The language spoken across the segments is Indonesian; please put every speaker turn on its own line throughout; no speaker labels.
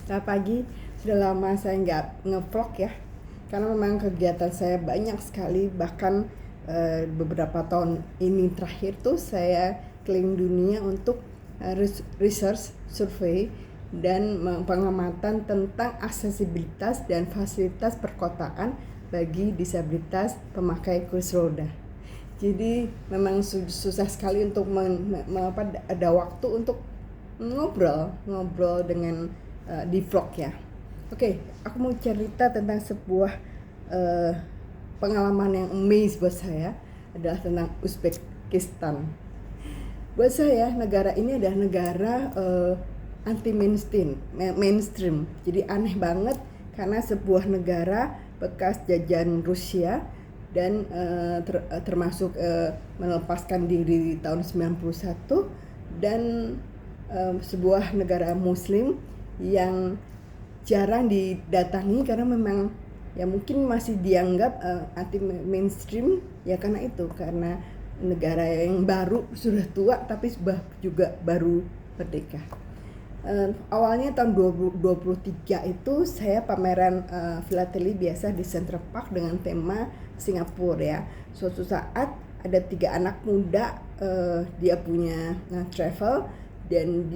Selamat pagi, sudah lama saya nggak ngevlog ya, karena memang kegiatan saya banyak sekali, bahkan beberapa tahun ini terakhir tuh saya keliling dunia untuk research, survei, dan pengamatan tentang aksesibilitas dan fasilitas perkotaan bagi disabilitas pemakai kursi roda. Jadi memang susah sekali untuk ada waktu untuk ngobrol dengan di vlog ya. Oke, aku mau cerita tentang sebuah uh, pengalaman yang amaze buat saya, adalah tentang Uzbekistan. Buat saya negara ini adalah negara anti mainstream. Jadi aneh banget karena sebuah negara bekas jajahan Rusia dan termasuk melepaskan diri di tahun 91, dan sebuah negara muslim yang jarang didatangi karena memang ya mungkin masih dianggap anti mainstream ya, karena negara yang baru, sudah tua tapi juga baru merdeka. Awalnya tahun 2023 itu saya pameran filateli biasa di Central Park dengan tema Singapura ya. Suatu saat ada 3 anak muda, dia punya travel dan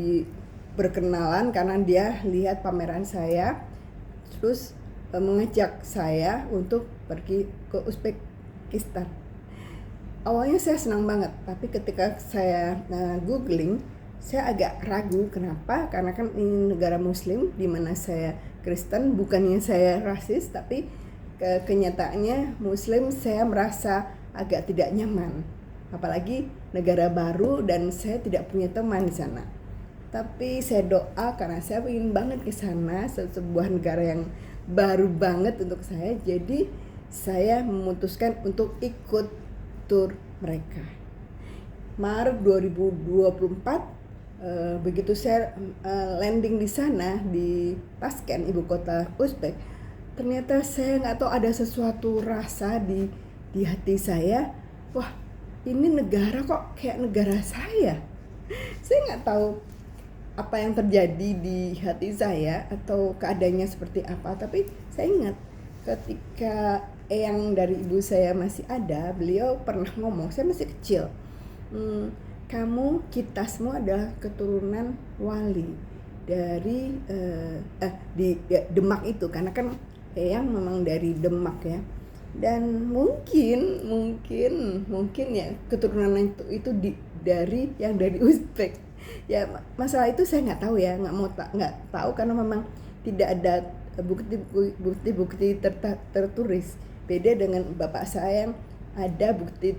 berkenalan karena dia lihat pameran saya, terus mengajak saya untuk pergi ke Uzbekistan. Awalnya saya senang banget, tapi ketika saya googling, saya agak ragu. Kenapa? Karena kan ini negara muslim di mana saya Kristen. Bukannya saya rasis, tapi kenyataannya muslim, saya merasa agak tidak nyaman. Apalagi negara baru dan saya tidak punya teman di sana. Tapi saya doa karena saya ingin banget ke sana, sebuah negara yang baru banget untuk saya. Jadi saya memutuskan untuk ikut tur mereka. Maret 2024, begitu saya landing di sana di Tashkent, ibu kota Uzbek, ternyata saya nggak tahu ada sesuatu rasa di hati saya. Wah, ini negara kok kayak negara saya. Saya nggak tahu apa yang terjadi di hati saya atau keadaannya seperti apa, tapi saya ingat ketika eyang dari ibu saya masih ada, beliau pernah ngomong, saya masih kecil, kita semua adalah keturunan wali dari di Demak itu, karena kan eyang memang dari Demak ya, dan mungkin ya keturunan itu dari Uzbek ya. Masalah itu saya nggak tahu ya, nggak tahu karena memang tidak ada bukti tertulis. Beda dengan bapak saya yang ada bukti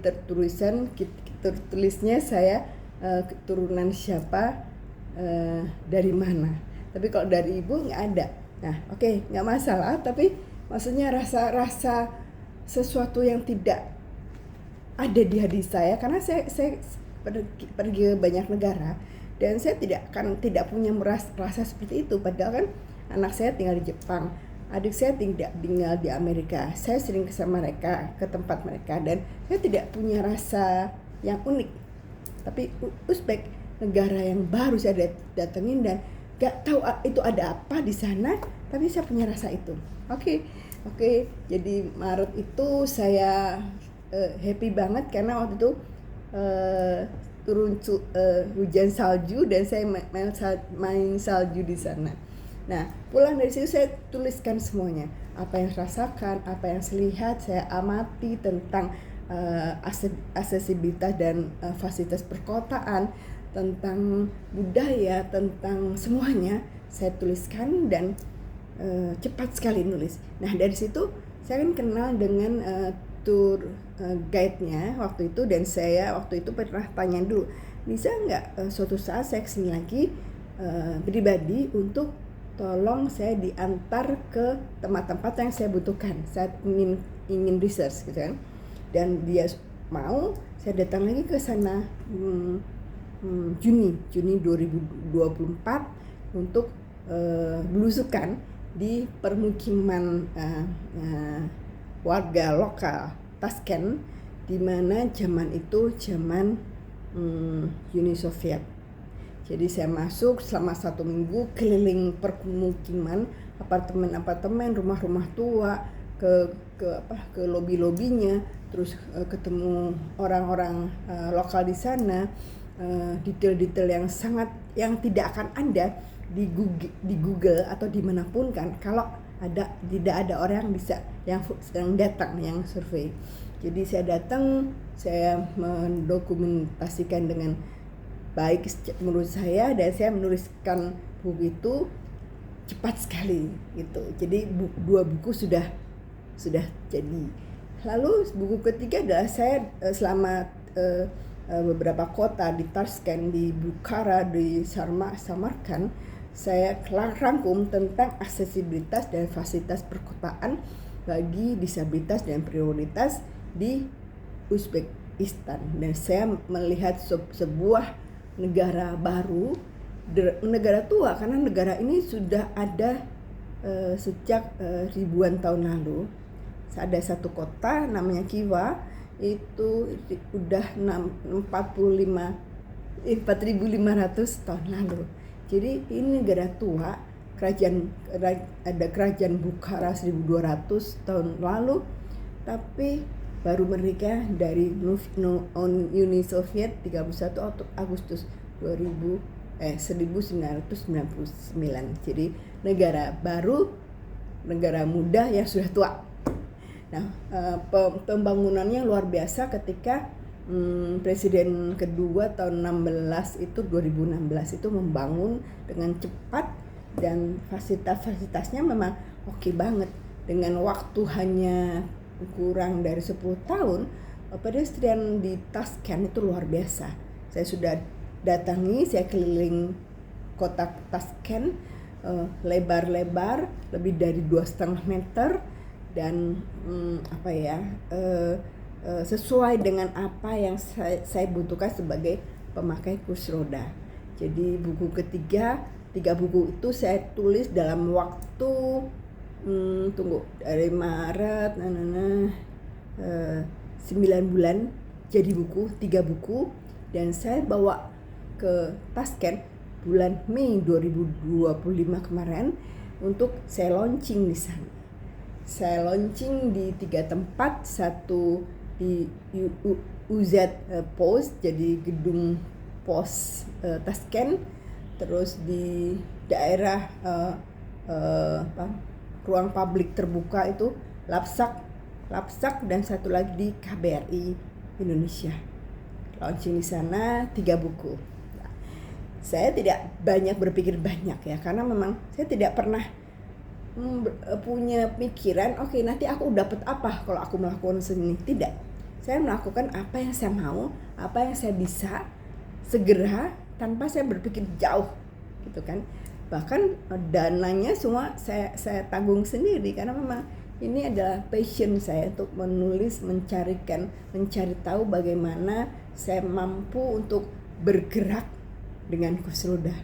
tertulisnya saya keturunan siapa, dari mana. Tapi kalau dari ibu nggak ada. Nah, oke, nggak masalah. Tapi maksudnya rasa sesuatu yang tidak ada di hati saya, karena saya pergi ke banyak negara dan saya tidak punya rasa seperti itu. Padahal kan anak saya tinggal di Jepang, adik saya tinggal di Amerika, saya sering ke mereka, ke tempat mereka, dan saya tidak punya rasa yang unik. Tapi Uzbek, negara yang baru saya datengin dan gak tahu itu ada apa di sana, tapi saya punya rasa itu. Oke, jadi Maret itu saya happy banget karena waktu itu turun hujan salju dan saya main salju di sana. Nah, pulang dari situ saya tuliskan semuanya, apa yang saya rasakan, apa yang saya lihat, saya amati tentang aksesibilitas dan fasilitas perkotaan, tentang budaya, tentang semuanya saya tuliskan dan cepat sekali nulis. Nah, dari situ saya kan kenal dengan tour guide-nya waktu itu, dan saya waktu itu pernah tanya dulu, bisa nggak suatu saat saya kesini lagi pribadi untuk tolong saya diantar ke tempat-tempat yang saya butuhkan saat ingin research gitu kan. Dan dia mau, saya datang lagi ke sana Juni 2024 untuk belusukan di permukiman warga lokal Tashkent, di mana zaman itu Uni Soviet. Jadi saya masuk selama 1 minggu keliling permukiman, apartemen-apartemen, rumah-rumah tua, ke lobi-lobinya, terus ketemu orang-orang lokal di sana, detail-detail yang tidak akan ada di Google atau dimanapun kan, kalau tidak ada orang yang datang yang survei. Jadi saya datang, saya mendokumentasikan dengan baik menurut saya, dan saya menuliskan buku itu cepat sekali gitu. Jadi 2 buku sudah jadi. Lalu buku ketiga adalah saya selama beberapa kota di Tashkent, di Bukhara, di Samarkand, saya rangkum tentang aksesibilitas dan fasilitas perkotaan bagi disabilitas dan prioritas di Uzbekistan. Dan saya melihat sebuah negara baru, negara tua, karena negara ini sudah ada sejak ribuan tahun lalu. Ada satu kota namanya Khiva, itu udah 4.500 tahun lalu. Jadi ini negara tua, ada kerajaan Bukhara 1.200 tahun lalu, tapi baru merdeka dari Uni Soviet 31 Agustus 1999. Jadi negara baru, negara muda yang sudah tua. Nah, pembangunannya luar biasa ketika Presiden kedua tahun 2016 itu membangun dengan cepat, dan fasilitasnya memang oke banget. Dengan waktu hanya kurang dari 10 tahun, pedestrian di Tashkent itu luar biasa. Saya sudah datangi, saya keliling kota Tashkent, lebar-lebar lebih dari 2,5 meter, dan sesuai dengan apa yang saya butuhkan sebagai pemakai kursi roda. Jadi buku ketiga, 3 buku itu saya tulis dalam waktu dari Maret 9 bulan jadi buku, 3 buku, dan saya bawa ke Tashkent bulan Mei 2025 kemarin untuk saya launching di sana. Saya launching di 3 tempat, satu di UZ Post, jadi gedung pos Tashkent, terus di daerah ruang publik terbuka itu Lapsak, dan satu lagi di KBRI Indonesia. Launching di sana 3 buku. Saya tidak banyak berpikir banyak ya, karena memang saya tidak pernah punya pikiran oke, nanti aku dapat apa kalau aku melakukan seni. Tidak, saya melakukan apa yang saya mau, apa yang saya bisa segera, tanpa saya berpikir jauh gitu kan. Bahkan dananya semua saya tanggung sendiri, karena memang ini adalah passion saya untuk menulis, mencari tahu bagaimana saya mampu untuk bergerak dengan kursi roda.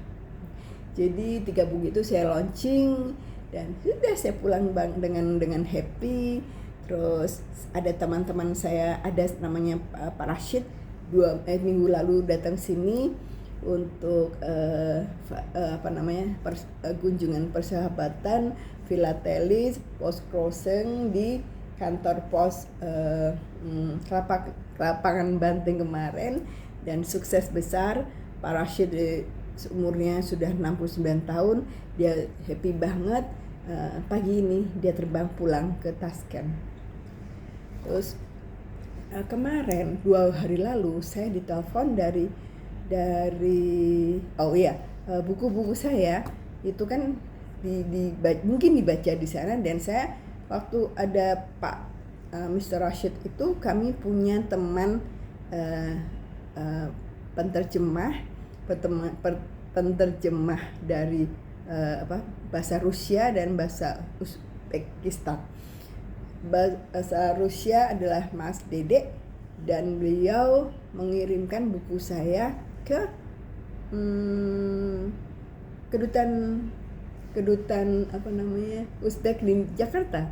Jadi 3 buku itu saya launching, dan sudah saya pulang dengan happy. Terus ada teman-teman saya, ada namanya Pak Rashid, 2 minggu lalu datang sini untuk kunjungan persahabatan filatelis post crossing di kantor pos Lapangan Banteng kemarin, dan sukses besar. Pak Rashid umurnya sudah 69 tahun, dia happy banget. Pagi ini dia terbang pulang ke Tashkent. Terus kemarin 2 hari lalu saya ditelepon dari buku-buku saya itu kan mungkin dibaca di sana, dan saya waktu ada Pak Mr. Rashid itu, kami punya teman penterjemah dari bahasa Rusia dan bahasa Uzbekistan. Bahasa Rusia adalah Mas Dede, dan beliau mengirimkan buku saya ke kedutaan Uzbek di Jakarta.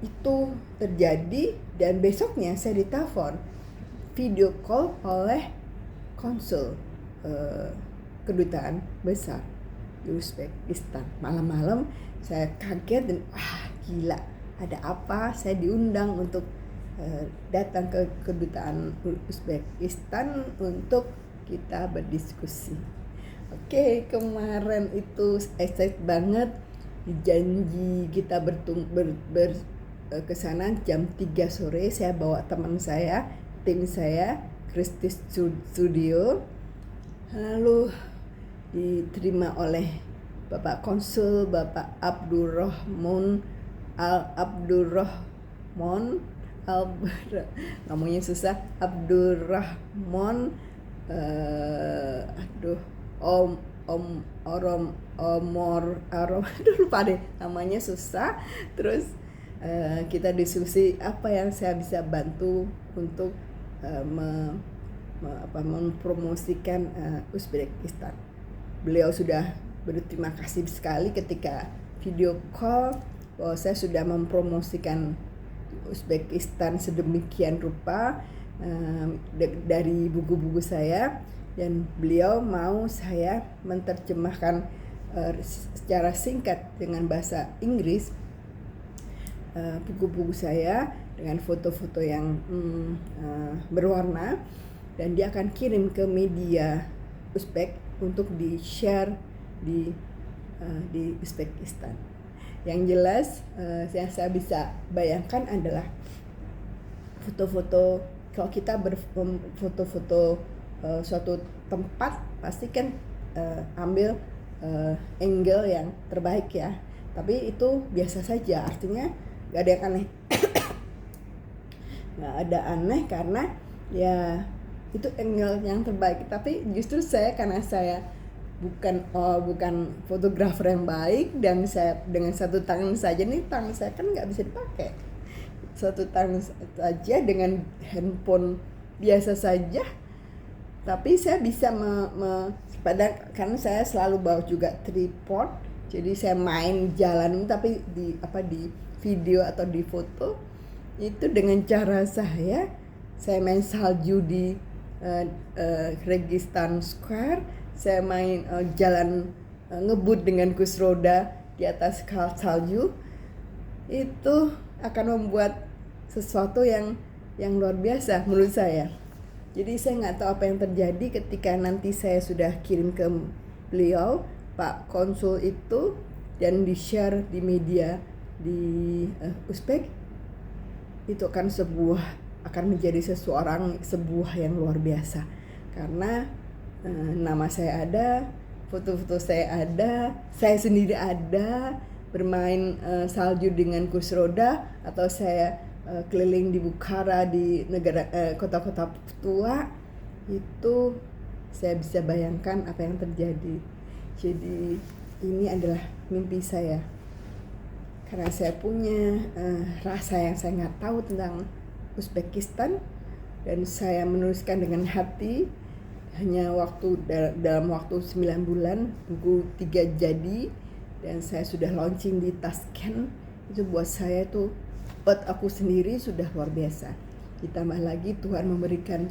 Itu terjadi, dan besoknya saya ditelepon video call oleh konsul kedutaan besar di Uzbekistan. Malam-malam saya kaget dan gila, ada apa? Saya diundang untuk datang ke kedutaan Uzbekistan untuk kita berdiskusi. Oke, kemarin itu excited banget, janji kita ke sana jam 3 sore. Saya bawa teman saya, tim saya, Kristi Studio, lalu diterima oleh Bapak Konsul, Bapak Abdurrahman namanya susah, Abdurrahman lupa deh namanya, susah. Terus kita diskusi apa yang saya bisa bantu untuk mempromosikan Uzbekistan. Beliau sudah berterima kasih sekali ketika video call bahwa saya sudah mempromosikan Uzbekistan sedemikian rupa dari buku-buku saya, dan beliau mau saya menerjemahkan secara singkat dengan bahasa Inggris buku-buku saya dengan foto-foto yang berwarna, dan dia akan kirim ke media Uzbek untuk di-share di Uzbekistan. Yang jelas yang saya bisa bayangkan adalah foto-foto, kalau kita berfoto-foto suatu tempat pasti kan ambil angle yang terbaik ya, tapi itu biasa saja, artinya nggak ada yang aneh. Nggak ada aneh karena ya itu angle yang terbaik. Tapi justru saya, karena saya bukan fotografer yang baik, dan saya dengan satu tangan saja, nih tangan saya kan nggak bisa dipakai, satu tangan saja dengan handphone biasa saja, tapi saya bisa karena saya selalu bawa juga tripod, jadi saya main jalan tapi di video atau di foto itu dengan cara saya main salju di Registan Square, saya main jalan ngebut dengan kursi roda di atas salju. Itu akan membuat sesuatu yang luar biasa menurut saya. Jadi saya nggak tahu apa yang terjadi ketika nanti saya sudah kirim ke beliau, Pak Konsul itu, dan di-share di media di Uzbek. Itu akan menjadi sebuah yang luar biasa, karena nama saya ada, foto-foto saya ada, saya sendiri ada bermain salju dengan kursi roda, atau saya keliling di Bukhara, di negara kota-kota tua. Itu saya bisa bayangkan apa yang terjadi. Jadi ini adalah mimpi saya, karena saya punya rasa yang saya nggak tahu tentang Uzbekistan, dan saya menuliskan dengan hati. Hanya dalam waktu 9 bulan buku 3 jadi, dan saya sudah launching di Tashkent. Itu buat saya tuh, buat aku sendiri sudah luar biasa. Ditambah lagi Tuhan memberikan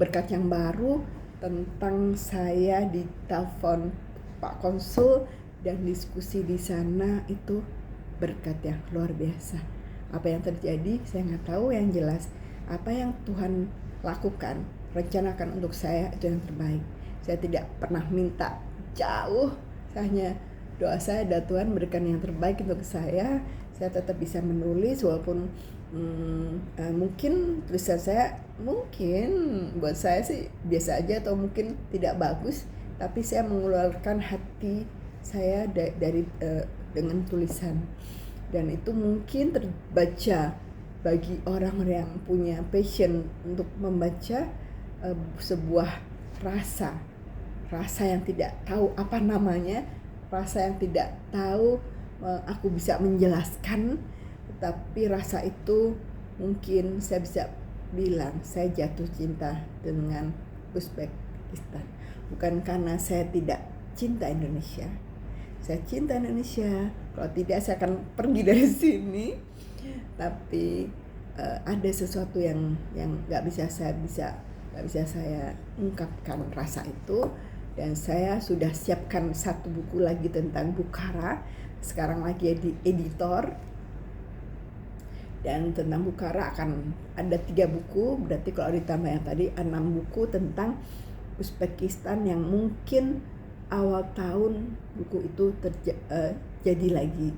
berkat yang baru tentang saya ditelepon Pak Konsul dan diskusi di sana, itu berkat yang luar biasa. Apa yang terjadi saya nggak tahu, yang jelas apa yang Tuhan lakukan, rencanakan untuk saya itu yang terbaik. Saya tidak pernah minta jauh, hanya doa saya dan Tuhan berikan yang terbaik untuk saya. Saya tetap bisa menulis walaupun mungkin tulisan saya mungkin buat saya sih biasa aja atau mungkin tidak bagus, tapi saya mengeluarkan hati saya dengan tulisan, dan itu mungkin terbaca bagi orang yang punya passion untuk membaca sebuah rasa yang tidak tahu apa namanya, rasa yang tidak tahu aku bisa menjelaskan, tapi rasa itu mungkin saya bisa bilang saya jatuh cinta dengan Uzbekistan. Bukan karena saya tidak cinta Indonesia, saya cinta Indonesia, kalau tidak saya akan pergi dari sini. Tapi ada sesuatu yang nggak bisa saya ungkapkan rasa itu, Dan saya sudah siapkan satu buku lagi tentang Bukhara, sekarang lagi di editor. Dan tentang Bukhara akan ada 3 buku, berarti kalau ditambah yang tadi 6 buku tentang Uzbekistan yang mungkin awal tahun buku itu jadi lagi,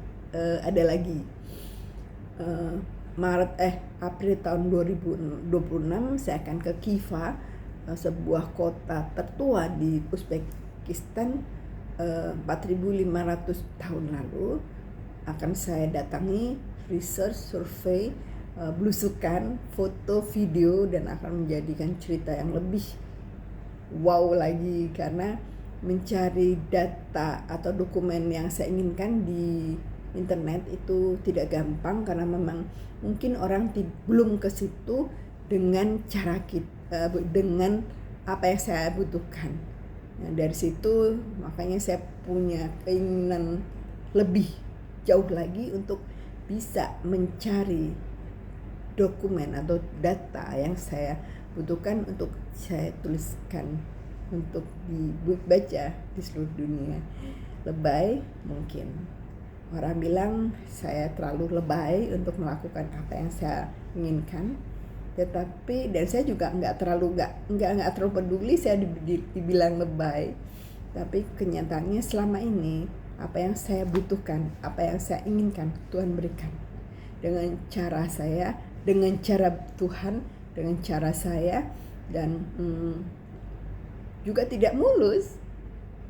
ada lagi. April tahun 2026 saya akan ke Khiva, sebuah kota tertua di Uzbekistan, 4.500 tahun lalu. Akan saya datangi, research, survei, belusukan, foto, video, dan akan menjadikan cerita yang lebih wow lagi, karena mencari data atau dokumen yang saya inginkan di internet itu tidak gampang, karena memang mungkin orang belum ke situ dengan cara kita, dengan apa yang saya butuhkan. Nah, dari situ makanya saya punya keinginan lebih jauh lagi untuk bisa mencari dokumen atau data yang saya butuhkan untuk saya tuliskan untuk dibaca di seluruh dunia. Lebay mungkin. Orang bilang saya terlalu lebay untuk melakukan apa yang saya inginkan. Tetapi dan saya juga nggak terlalu peduli saya dibilang lebay. Tapi kenyataannya selama ini apa yang saya butuhkan, apa yang saya inginkan, Tuhan berikan. Dengan cara saya, dengan cara Tuhan, dengan cara saya, dan juga tidak mulus.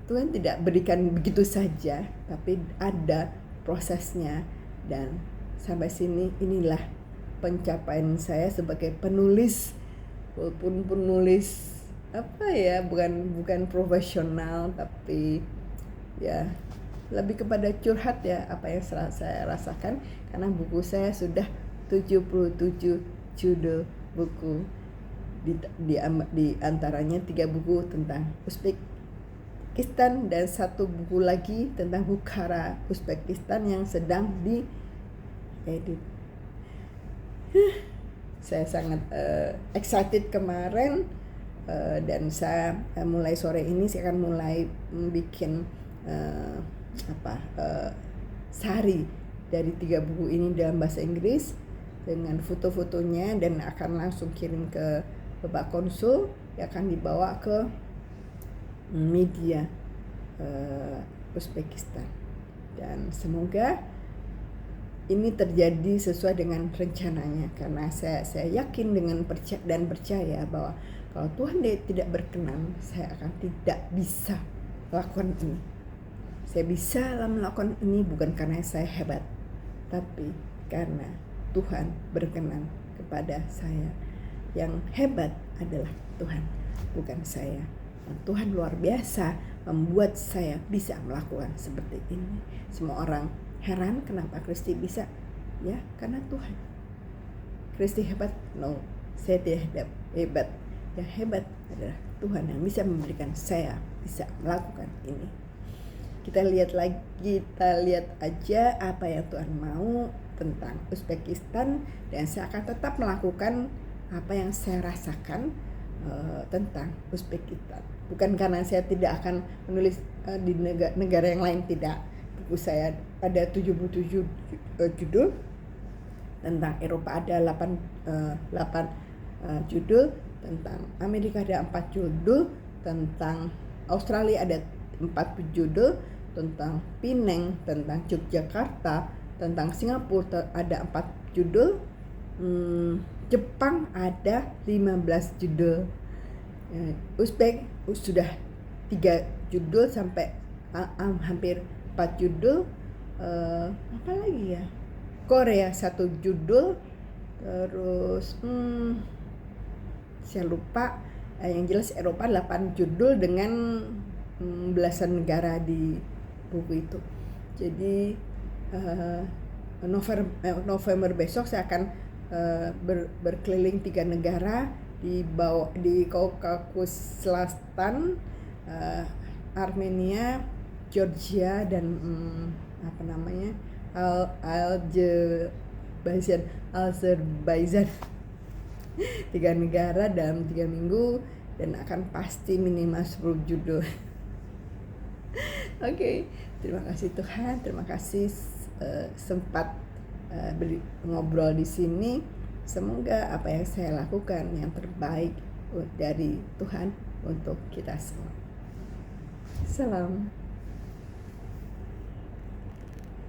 Tuhan tidak berikan begitu saja, tapi ada prosesnya. Dan sampai sini inilah pencapaian saya sebagai penulis, walaupun penulis bukan profesional, tapi ya lebih kepada curhat ya apa yang saya rasakan, karena buku saya sudah 77 judul buku, di antaranya 3 buku tentang Uzbekistan dan 1 buku lagi tentang Bukhara Uzbekistan yang sedang diedit. Saya sangat excited kemarin, dan saya mulai sore ini saya akan mulai bikin sari dari 3 buku ini dalam bahasa Inggris dengan foto-fotonya, dan akan langsung kirim ke Bapak Konsul yang akan dibawa ke media Uzbekistan. Dan semoga ini terjadi sesuai dengan rencananya, karena saya yakin dengan percaya bahwa kalau Tuhan tidak berkenan, saya akan tidak bisa melakukan ini. Saya bisa melakukan ini bukan karena saya hebat, tapi karena Tuhan berkenan kepada saya. Yang hebat adalah Tuhan, bukan saya. Dan Tuhan luar biasa membuat saya bisa melakukan seperti ini. Semua orang heran kenapa Kristi bisa, ya karena Tuhan. Kristi hebat? No, saya tidak hebat. Yang hebat adalah Tuhan yang bisa memberikan saya bisa melakukan ini. Kita lihat aja apa yang Tuhan mau tentang Uzbekistan, dan saya akan tetap melakukan apa yang saya rasakan tentang Uzbekistan. Bukan karena saya tidak akan menulis di negara yang lain, tidak. Buku saya ada 77 judul, tentang Eropa ada 8 judul, tentang Amerika ada 4 judul, tentang Australia ada 4 judul, tentang Penang, tentang Yogyakarta, tentang Singapura ada 4 judul, Jepang ada 15 judul, Uzbek sudah 3 judul sampai hampir 4 judul, apa lagi ya, Korea 1 judul, terus saya lupa, yang jelas Eropa 8 judul dengan belasan negara di buku itu. Jadi November besok saya akan berkeliling 3 negara di Kaukasus Selatan, Armenia, Georgia, dan Azerbaijan. 3 negara dalam 3 minggu, dan akan pasti minimal 10 judul. Oke, terima kasih Tuhan, terima kasih sempat ngobrol di sini. Semoga apa yang saya lakukan yang terbaik dari Tuhan untuk kita semua. Salam.